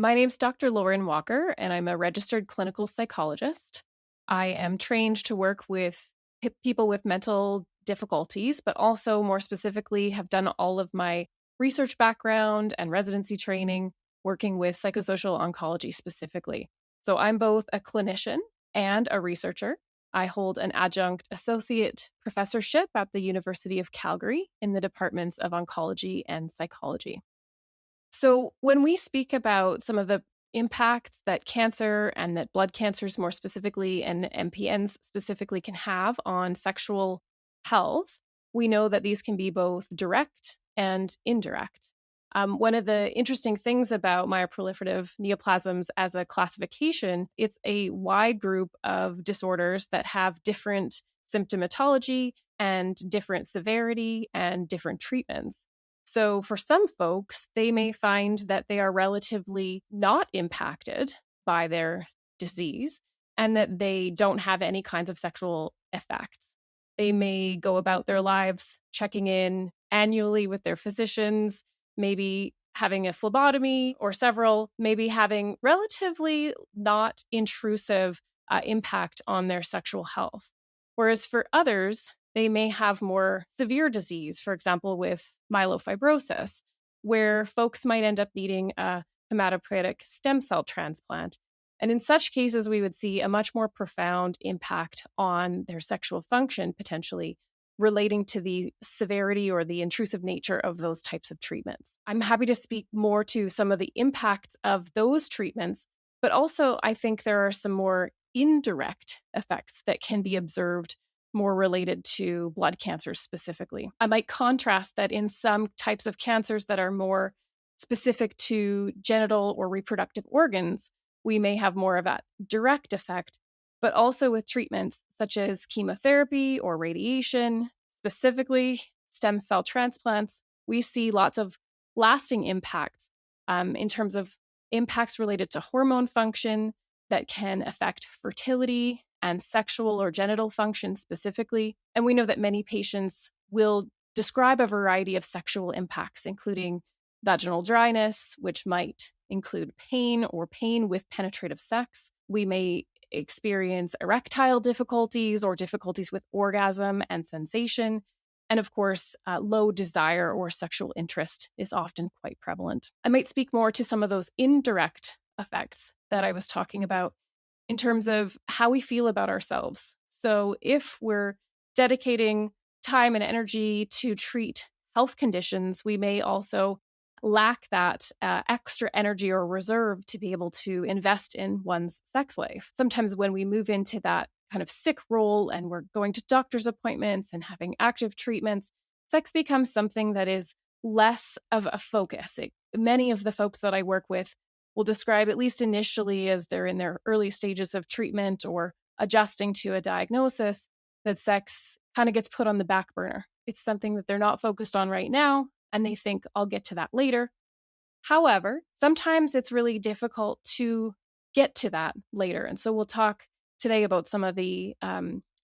My name's Dr. Lauren Walker, and I'm a registered clinical psychologist. I am trained to work with people with mental difficulties, but also more specifically have done all of my research background and residency training working with psychosocial oncology specifically. So I'm both a clinician and a researcher. I hold an adjunct associate professorship at the University of Calgary in the departments of oncology and psychology. So, when we speak about some of the impacts that cancer and that blood cancers, more specifically, and MPNs specifically, can have on sexual health, we know that these can be both direct and indirect. One of the interesting things about myeloproliferative neoplasms as a classification, it's a wide group of disorders that have different symptomatology and different severity and different treatments. So, for some folks, they may find that they are relatively not impacted by their disease and that they don't have any kinds of sexual effects. They may go about their lives checking in annually with their physicians, maybe having a phlebotomy or several, maybe having relatively not intrusive impact on their sexual health. Whereas for others, they may have more severe disease, for example, with myelofibrosis, where folks might end up needing a hematopoietic stem cell transplant. And in such cases, we would see a much more profound impact on their sexual function, potentially relating to the severity or the intrusive nature of those types of treatments. I'm happy to speak more to some of the impacts of those treatments, but also I think there are some more indirect effects that can be observed more related to blood cancers specifically. I might contrast that in some types of cancers that are more specific to genital or reproductive organs, we may have more of that direct effect, but also with treatments such as chemotherapy or radiation, specifically stem cell transplants, we see lots of lasting impacts in terms of impacts related to hormone function that can affect fertility and sexual or genital function specifically. And we know that many patients will describe a variety of sexual impacts, including vaginal dryness, which might include pain or pain with penetrative sex. We may experience erectile difficulties or difficulties with orgasm and sensation. And of course, low desire or sexual interest is often quite prevalent. I might speak more to some of those indirect effects that I was talking about in terms of how we feel about ourselves. So, if we're dedicating time and energy to treat health conditions, we may also lack that extra energy or reserve to be able to invest in one's sex life. Sometimes, when we move into that kind of sick role and we're going to doctor's appointments and having active treatments, sex becomes something that is less of a focus. Many of the folks that I work with will describe, at least initially, as they're in their early stages of treatment or adjusting to a diagnosis, that sex kind of gets put on the back burner. It's something that they're not focused on right now, and they think, I'll get to that later. However, sometimes it's really difficult to get to that later. And so we'll talk today about some of the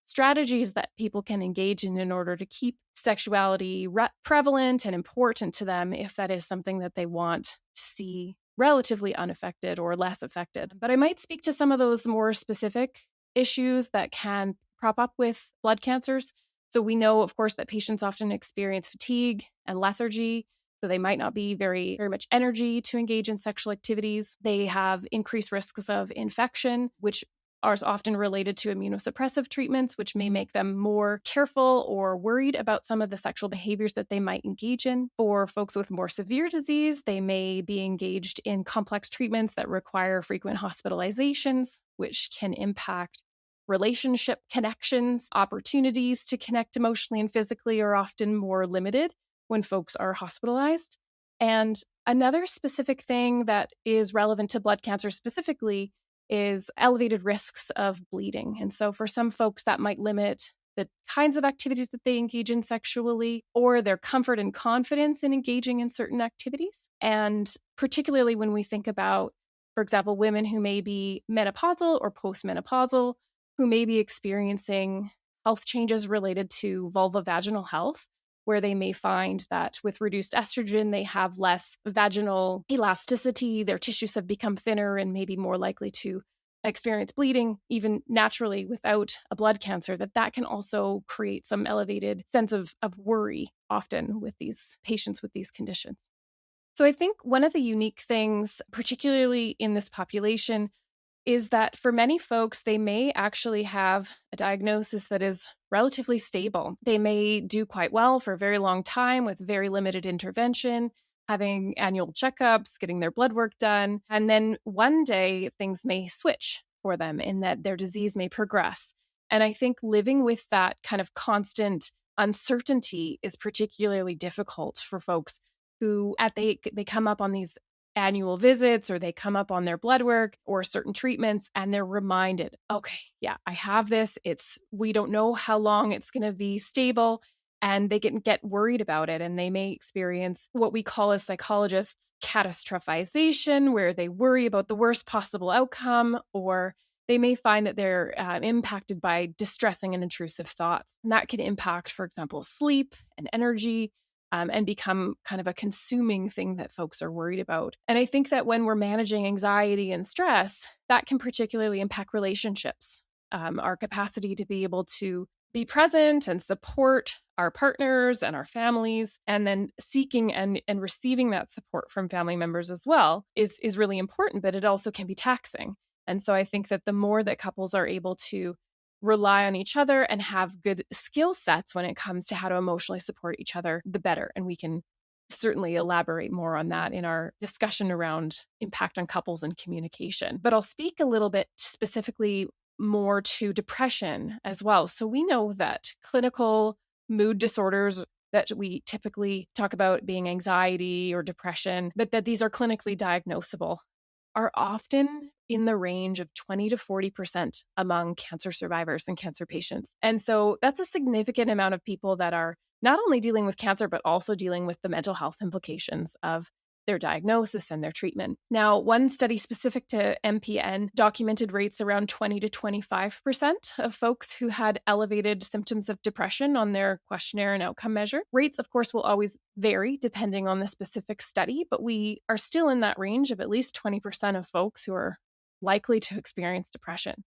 strategies that people can engage in order to keep sexuality prevalent and important to them if that is something that they want to see relatively unaffected or less affected. But I might speak to some of those more specific issues that can crop up with blood cancers. So we know, of course, that patients often experience fatigue and lethargy. So they might not be very much energy to engage in sexual activities. They have increased risks of infection, which are often related to immunosuppressive treatments, which may make them more careful or worried about some of the sexual behaviors that they might engage in. For folks with more severe disease, they may be engaged in complex treatments that require frequent hospitalizations, which can impact relationship connections. Opportunities to connect emotionally and physically are often more limited when folks are hospitalized. And another specific thing that is relevant to blood cancer specifically is elevated risks of bleeding. And so for some folks, that might limit the kinds of activities that they engage in sexually or their comfort and confidence in engaging in certain activities. And particularly when we think about, for example, women who may be menopausal or postmenopausal, who may be experiencing health changes related to vulvovaginal health, where they may find that with reduced estrogen, they have less vaginal elasticity, their tissues have become thinner and maybe more likely to experience bleeding, even naturally without a blood cancer, that can also create some elevated sense of worry often with these patients with these conditions. So I think one of the unique things, particularly in this population, is that for many folks, they may actually have a diagnosis that is relatively stable. They may do quite well for a very long time with very limited intervention, having annual checkups, getting their blood work done. And then one day things may switch for them in that their disease may progress. And I think living with that kind of constant uncertainty is particularly difficult for folks who they come up on these annual visits or they come up on their blood work or certain treatments and they're reminded, okay, yeah, I have this. We don't know how long it's going to be stable. And they get worried about it. And they may experience what we call as psychologists catastrophization, where they worry about the worst possible outcome, or they may find that they're impacted by distressing and intrusive thoughts. And that can impact, for example, sleep and energy, and become kind of a consuming thing that folks are worried about. And I think that when we're managing anxiety and stress, that can particularly impact relationships, our capacity to be able to be present and support our partners and our families, and then seeking and receiving that support from family members as well is really important, but it also can be taxing. And so I think that the more that couples are able to rely on each other and have good skill sets when it comes to how to emotionally support each other, the better. And we can certainly elaborate more on that in our discussion around impact on couples and communication. But I'll speak a little bit specifically more to depression as well. So we know that clinical mood disorders that we typically talk about being anxiety or depression, but that these are clinically diagnosable, are often in the range of 20 to 40% among cancer survivors and cancer patients. And so that's a significant amount of people that are not only dealing with cancer, but also dealing with the mental health implications of their diagnosis and their treatment. Now, one study specific to MPN documented rates around 20 to 25% of folks who had elevated symptoms of depression on their questionnaire and outcome measure. Rates, of course, will always vary depending on the specific study, but we are still in that range of at least 20% of folks who are likely to experience depression.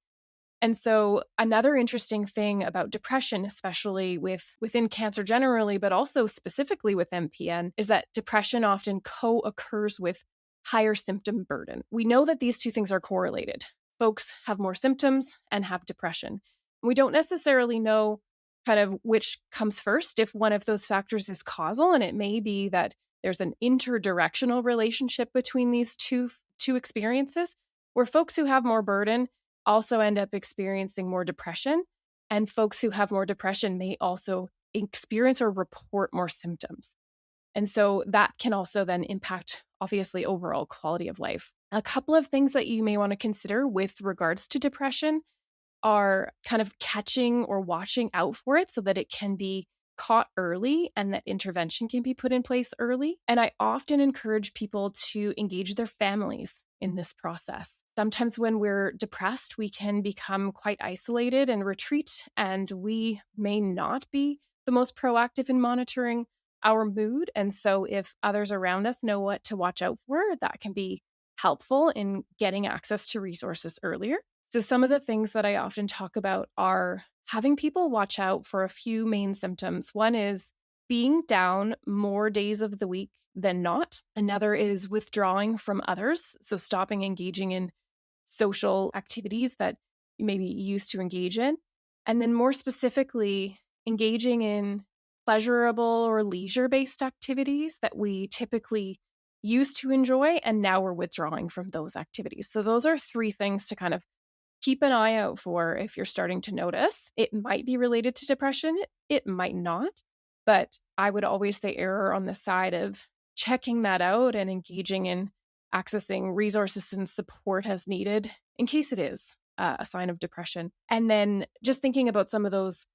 And so another interesting thing about depression, especially within cancer generally, but also specifically with MPN, is that depression often co-occurs with higher symptom burden. We know that these two things are correlated. Folks have more symptoms and have depression. We don't necessarily know kind of which comes first, if one of those factors is causal, and it may be that there's an interdirectional relationship between these two experiences, where folks who have more burden also end up experiencing more depression. And folks who have more depression may also experience or report more symptoms. And so that can also then impact, obviously, overall quality of life. A couple of things that you may want to consider with regards to depression are kind of catching or watching out for it so that it can be caught early and that intervention can be put in place early. And I often encourage people to engage their families in this process. Sometimes when we're depressed, we can become quite isolated and retreat, and we may not be the most proactive in monitoring our mood. And so if others around us know what to watch out for, that can be helpful in getting access to resources earlier. So some of the things that I often talk about are having people watch out for a few main symptoms. One is being down more days of the week than not. Another is withdrawing from others. So stopping engaging in social activities that you maybe used to engage in. And then more specifically, engaging in pleasurable or leisure-based activities that we typically used to enjoy, and now we're withdrawing from those activities. So those are three things to kind of keep an eye out for if you're starting to notice. It might be related to depression, it might not, but I would always say err on the side of checking that out and engaging in accessing resources and support as needed in case it is a sign of depression. And then just thinking about some of those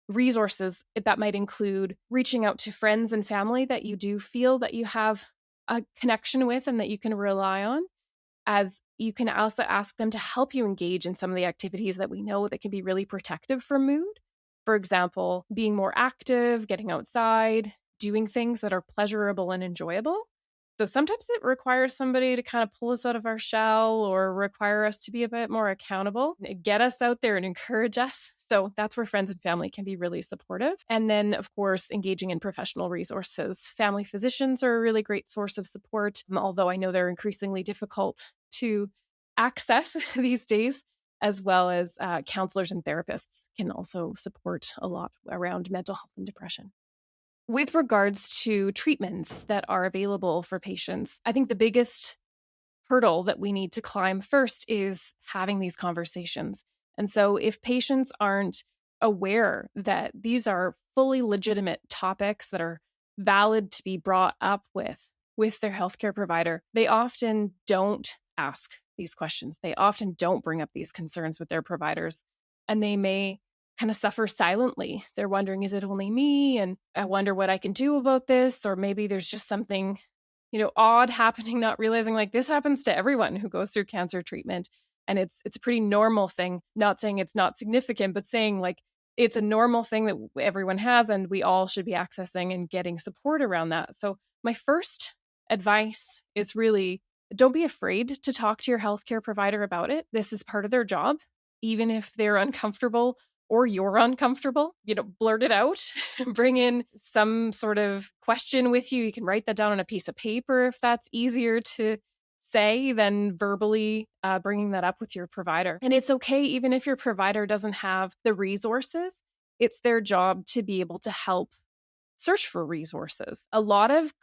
resources that might include reaching out to friends and family that you do feel that you have a connection with and that you can rely on, as you can also ask them to help you engage in some of the activities that we know that can be really protective for mood. For example, being more active, getting outside, doing things that are pleasurable and enjoyable. So sometimes it requires somebody to kind of pull us out of our shell or require us to be a bit more accountable, get us out there and encourage us. So that's where friends and family can be really supportive. And then, of course, engaging in professional resources. Family physicians are a really great source of support, although I know they're increasingly difficult to access these days, as well as counselors and therapists can also support a lot around mental health and depression. With regards to treatments that are available for patients, I think the biggest hurdle that we need to climb first is having these conversations. And so, if patients aren't aware that these are fully legitimate topics that are valid to be brought up with their healthcare provider, they often don't ask these questions. They often don't bring up these concerns with their providers, and they may kind of suffer silently. They're wondering, is it only me? And I wonder what I can do about this. Or maybe there's just something odd happening, not realizing like this happens to everyone who goes through cancer treatment. And it's a pretty normal thing, not saying it's not significant, but saying like it's a normal thing that everyone has and we all should be accessing and getting support around that. So my first advice is really don't be afraid to talk to your healthcare provider about it. This is part of their job, even if they're uncomfortable or you're uncomfortable, blurt it out. Bring in some sort of question with you. You can write that down on a piece of paper if that's easier to say than verbally bringing that up with your provider. And it's okay, even if your provider doesn't have the resources, it's their job to be able to help search for resources. A lot of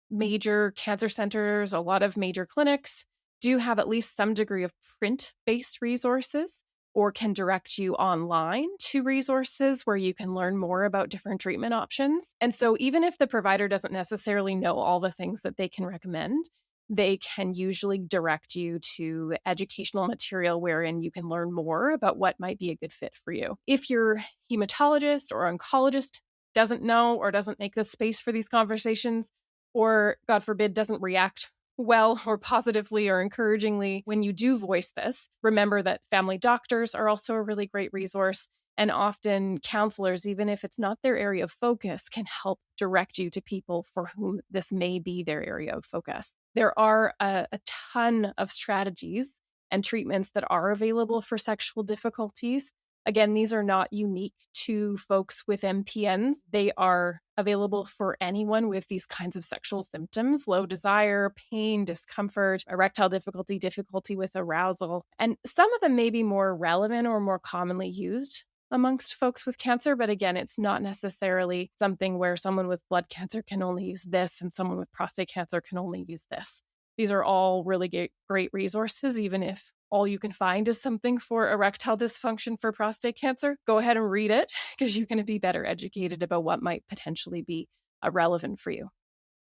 major cancer centers, a lot of major clinics do have at least some degree of print-based resources or can direct you online to resources where you can learn more about different treatment options. And so even if the provider doesn't necessarily know all the things that they can recommend, they can usually direct you to educational material wherein you can learn more about what might be a good fit for you. If your hematologist or oncologist doesn't know or doesn't make the space for these conversations, or God forbid, doesn't react well or positively or encouragingly when you do voice this, remember that family doctors are also a really great resource. And often counselors, even if it's not their area of focus, can help direct you to people for whom this may be their area of focus. There are a ton of strategies and treatments that are available for sexual difficulties. Again, these are not unique to folks with MPNs. They are available for anyone with these kinds of sexual symptoms: low desire, pain, discomfort, erectile difficulty, difficulty with arousal. And some of them may be more relevant or more commonly used amongst folks with cancer. But again, it's not necessarily something where someone with blood cancer can only use this and someone with prostate cancer can only use this. These are all really great resources, even if all you can find is something for erectile dysfunction for prostate cancer. Go ahead and read it because you're going to be better educated about what might potentially be relevant for you.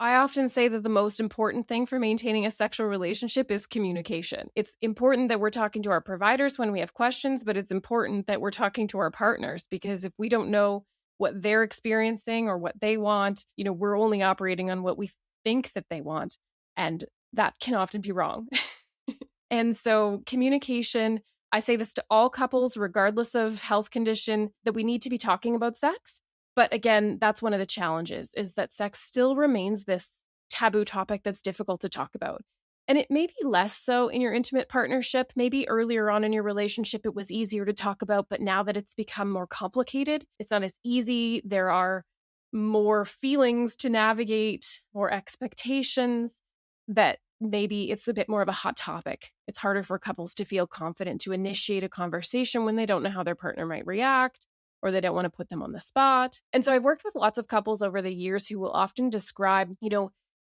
I often say that the most important thing for maintaining a sexual relationship is communication. It's important that we're talking to our providers when we have questions, but it's important that we're talking to our partners, because if we don't know what they're experiencing or what they want, we're only operating on what we think that they want. And that can often be wrong. And so communication, I say this to all couples, regardless of health condition, that we need to be talking about sex. But again, that's one of the challenges, is that sex still remains this taboo topic that's difficult to talk about. And it may be less so in your intimate partnership. Maybe earlier on in your relationship, it was easier to talk about, but now that it's become more complicated, it's not as easy. There are more feelings to navigate, more expectations, that maybe it's a bit more of a hot topic. It's harder for couples to feel confident to initiate a conversation when they don't know how their partner might react, or they don't want to put them on the spot. And so I've worked with lots of couples over the years who will often describe,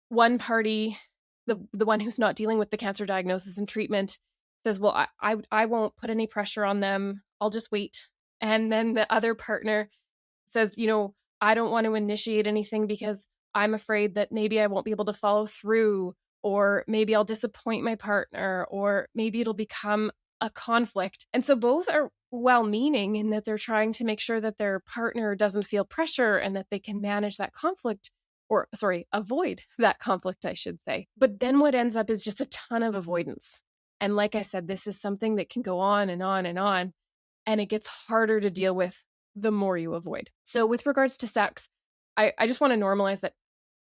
one party, the one who's not dealing with the cancer diagnosis and treatment, says, well, I won't put any pressure on them. I'll just wait. And then the other partner says, I don't want to initiate anything because I'm afraid that maybe I won't be able to follow through, or maybe I'll disappoint my partner, or maybe it'll become a conflict. And so both are well-meaning in that they're trying to make sure that their partner doesn't feel pressure and that they can manage that conflict, or avoid that conflict, I should say. But then what ends up is just a ton of avoidance. And like I said, this is something that can go on and on and on, and it gets harder to deal with the more you avoid. So, with regards to sex, I just want to normalize that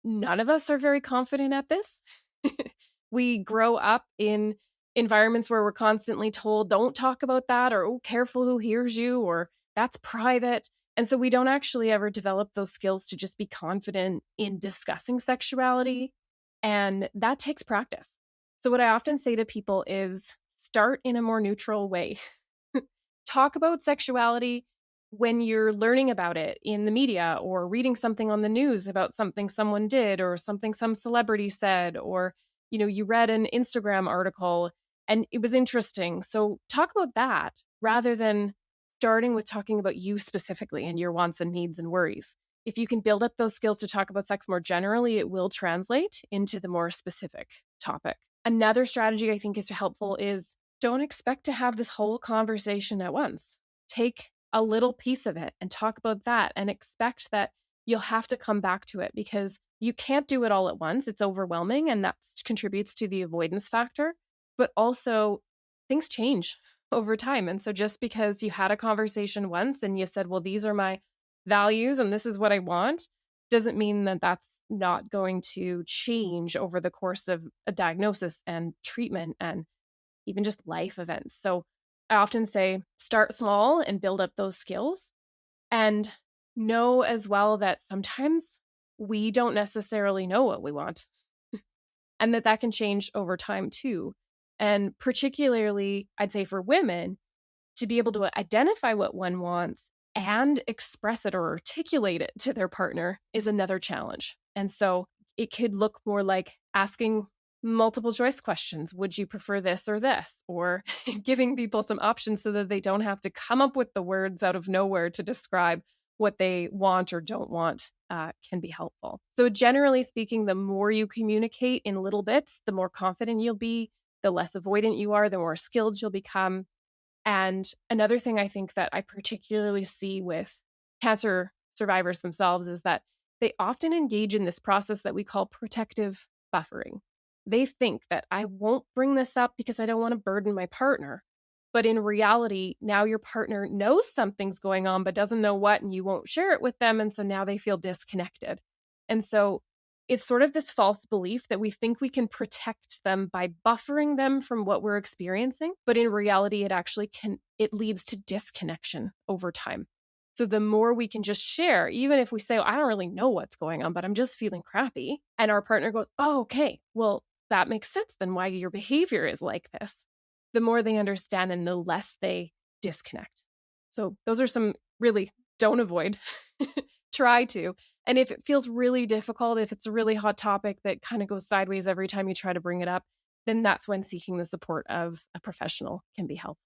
none of us are very confident at this. We grow up in environments where we're constantly told, don't talk about that, or oh, careful who hears you, or that's private. And so we don't actually ever develop those skills to just be confident in discussing sexuality. And that takes practice. So, what I often say to people is start in a more neutral way. Talk about sexuality when you're learning about it in the media or reading something on the news about something someone did or something some celebrity said, or you read an Instagram article and it was interesting. So talk about that rather than starting with talking about you specifically and your wants and needs and worries. If you can build up those skills to talk about sex more generally, it will translate into the more specific topic. Another strategy I think is helpful is don't expect to have this whole conversation at once. Take a little piece of it and talk about that and expect that you'll have to come back to it because you can't do it all at once. It's overwhelming and that contributes to the avoidance factor. But also, things change over time. And so, just because you had a conversation once and you said, well, these are my values and this is what I want, doesn't mean that that's not going to change over the course of a diagnosis and treatment and even just life events. So I often say start small and build up those skills and know as well that sometimes we don't necessarily know what we want and that can change over time too. And particularly, I'd say for women, to be able to identify what one wants and express it or articulate it to their partner is another challenge. And so it could look more like asking multiple choice questions. Would you prefer this or this? Or giving people some options so that they don't have to come up with the words out of nowhere to describe what they want or don't want can be helpful. So, generally speaking, the more you communicate in little bits, the more confident you'll be, the less avoidant you are, the more skilled you'll become. And another thing I think that I particularly see with cancer survivors themselves is that they often engage in this process that we call protective buffering. They think that I won't bring this up because I don't want to burden my partner. But in reality, now your partner knows something's going on, but doesn't know what, and you won't share it with them. And so now they feel disconnected. And so it's sort of this false belief that we think we can protect them by buffering them from what we're experiencing. But in reality, it leads to disconnection over time. So the more we can just share, even if we say, I don't really know what's going on, but I'm just feeling crappy. And our partner goes, oh, okay, well, that makes sense then why your behavior is like this. The more they understand and the less they disconnect. So those are some really don't avoid, try to. And if it feels really difficult, if it's a really hot topic that kind of goes sideways every time you try to bring it up, then that's when seeking the support of a professional can be helpful.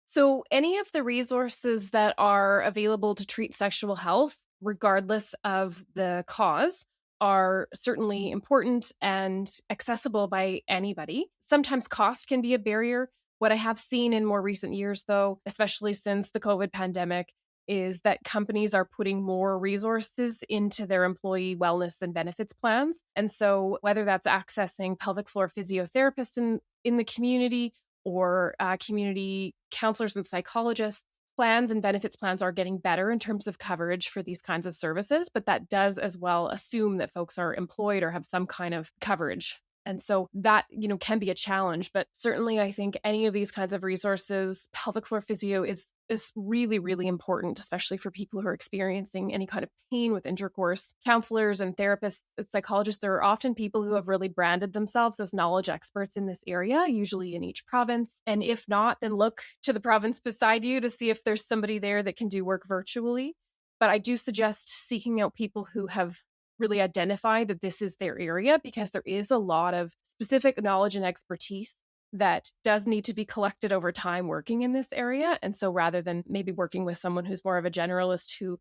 So, any of the resources that are available to treat sexual health, regardless of the cause, are certainly important and accessible by anybody. Sometimes cost can be a barrier. What I have seen in more recent years, though, especially since the COVID pandemic, is that companies are putting more resources into their employee wellness and benefits plans. And so, whether that's accessing pelvic floor physiotherapists in the community or community counselors and psychologists, plans and benefits plans are getting better in terms of coverage for these kinds of services, but that does as well assume that folks are employed or have some kind of coverage. And so that, can be a challenge, but certainly I think any of these kinds of resources, pelvic floor physio is really, really important, especially for people who are experiencing any kind of pain with intercourse. Counselors and therapists, psychologists, there are often people who have really branded themselves as knowledge experts in this area, usually in each province. And if not, then look to the province beside you to see if there's somebody there that can do work virtually. But I do suggest seeking out people who have really identify that this is their area because there is a lot of specific knowledge and expertise that does need to be collected over time working in this area. And so rather than maybe working with someone who's more of a generalist who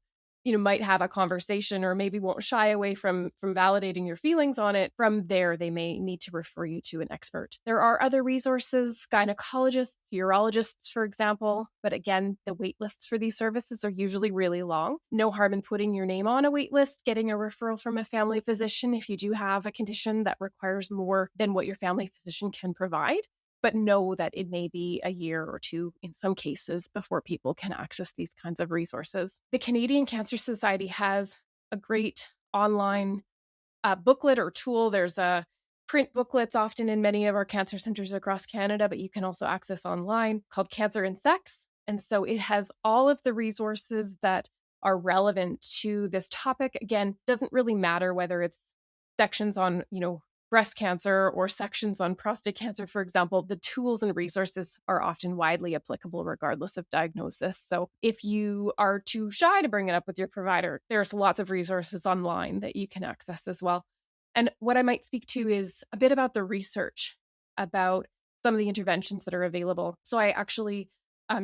might have a conversation or maybe won't shy away from validating your feelings on it, from there they may need to refer you to an expert. There are other resources, gynecologists, urologists, for example, but again, the wait lists for these services are usually really long. No harm in putting your name on a wait list, getting a referral from a family physician if you do have a condition that requires more than what your family physician can provide. but know that it may be a year or two in some cases before people can access these kinds of resources. The Canadian Cancer Society has a great online booklet or tool. There's a print booklets often in many of our cancer centers across Canada, but you can also access online called Cancer and Sex. And so it has all of the resources that are relevant to this topic. Again, doesn't really matter whether it's sections on, breast cancer or sections on prostate cancer, for example. The tools and resources are often widely applicable regardless of diagnosis. So if you are too shy to bring it up with your provider, there's lots of resources online that you can access as well. And what I might speak to is a bit about the research about some of the interventions that are available. So I actually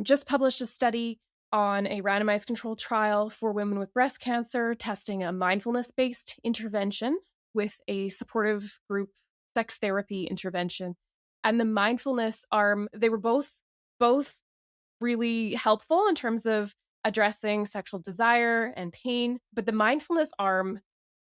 just published a study on a randomized controlled trial for women with breast cancer, testing a mindfulness based intervention with a supportive group sex therapy intervention. And the mindfulness arm, they were both really helpful in terms of addressing sexual desire and pain, but the mindfulness arm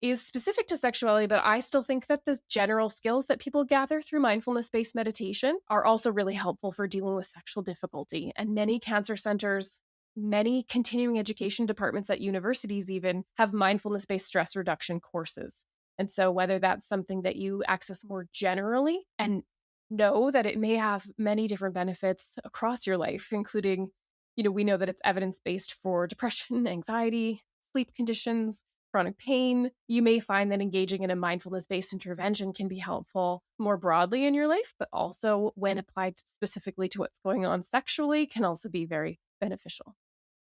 is specific to sexuality, but I still think that the general skills that people gather through mindfulness based meditation are also really helpful for dealing with sexual difficulty. And many cancer centers, many continuing education departments at universities even have mindfulness based stress reduction courses. And so, whether that's something that you access more generally and know that it may have many different benefits across your life, including, we know that it's evidence based for depression, anxiety, sleep conditions, chronic pain, you may find that engaging in a mindfulness based intervention can be helpful more broadly in your life, but also when applied specifically to what's going on sexually can also be very beneficial.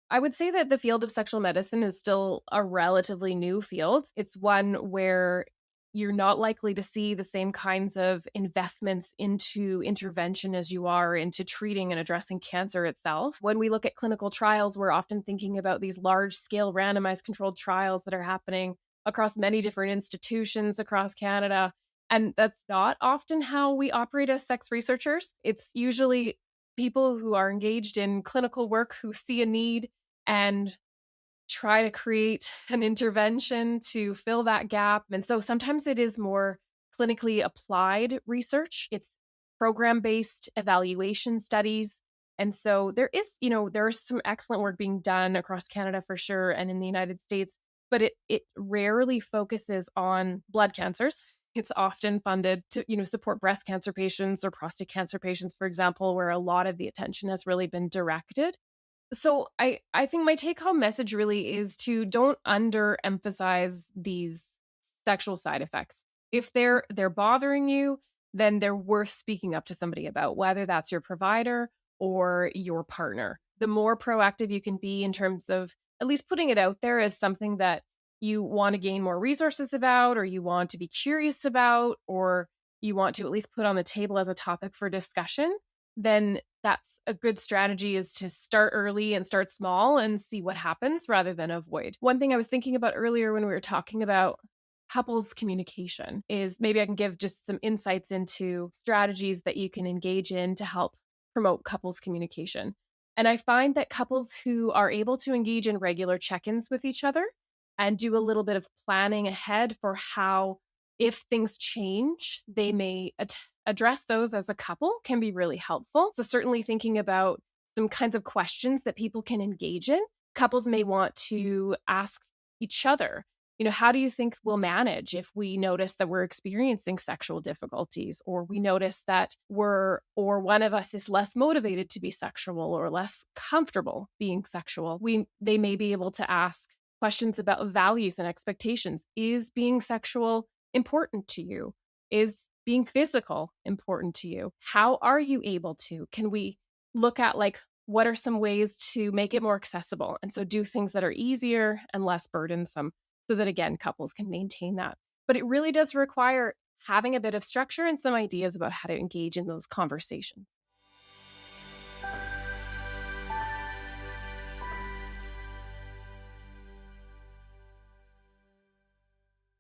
I would say that the field of sexual medicine is still a relatively new field. It's one where you're not likely to see the same kinds of investments into intervention as you are into treating and addressing cancer itself. When we look at clinical trials, we're often thinking about these large scale randomized controlled trials that are happening across many different institutions across Canada. And that's not often how we operate as sex researchers. It's usually people who are engaged in clinical work who see a need and try to create an intervention to fill that gap. And so sometimes it is more clinically applied research. It's program-based evaluation studies. And so there's some excellent work being done across Canada for sure and in the United States, but it rarely focuses on blood cancers. It's often funded to, support breast cancer patients or prostate cancer patients, for example, where a lot of the attention has really been directed. So I think my take home message really is to don't underemphasize these sexual side effects. If they're bothering you, then they're worth speaking up to somebody about, whether that's your provider or your partner. The more proactive you can be in terms of at least putting it out there as something that you want to gain more resources about, or you want to be curious about, or you want to at least put on the table as a topic for discussion, then that's a good strategy, is to start early and start small and see what happens rather than avoid. One thing I was thinking about earlier when we were talking about couples communication is maybe I can give just some insights into strategies that you can engage in to help promote couples communication. And I find that couples who are able to engage in regular check-ins with each other and do a little bit of planning ahead for how, if things change, they may address those as a couple can be really helpful. So certainly thinking about some kinds of questions that people can engage in. Couples may want to ask each other, how do you think we'll manage if we notice that we're experiencing sexual difficulties, or we notice that one of us is less motivated to be sexual or less comfortable being sexual. They may be able to ask questions about values and expectations. Is being sexual important to you? Is being physical important to you? How are you able to? Can we look at what are some ways to make it more accessible? And so do things that are easier and less burdensome so that, again, couples can maintain that. But it really does require having a bit of structure and some ideas about how to engage in those conversations.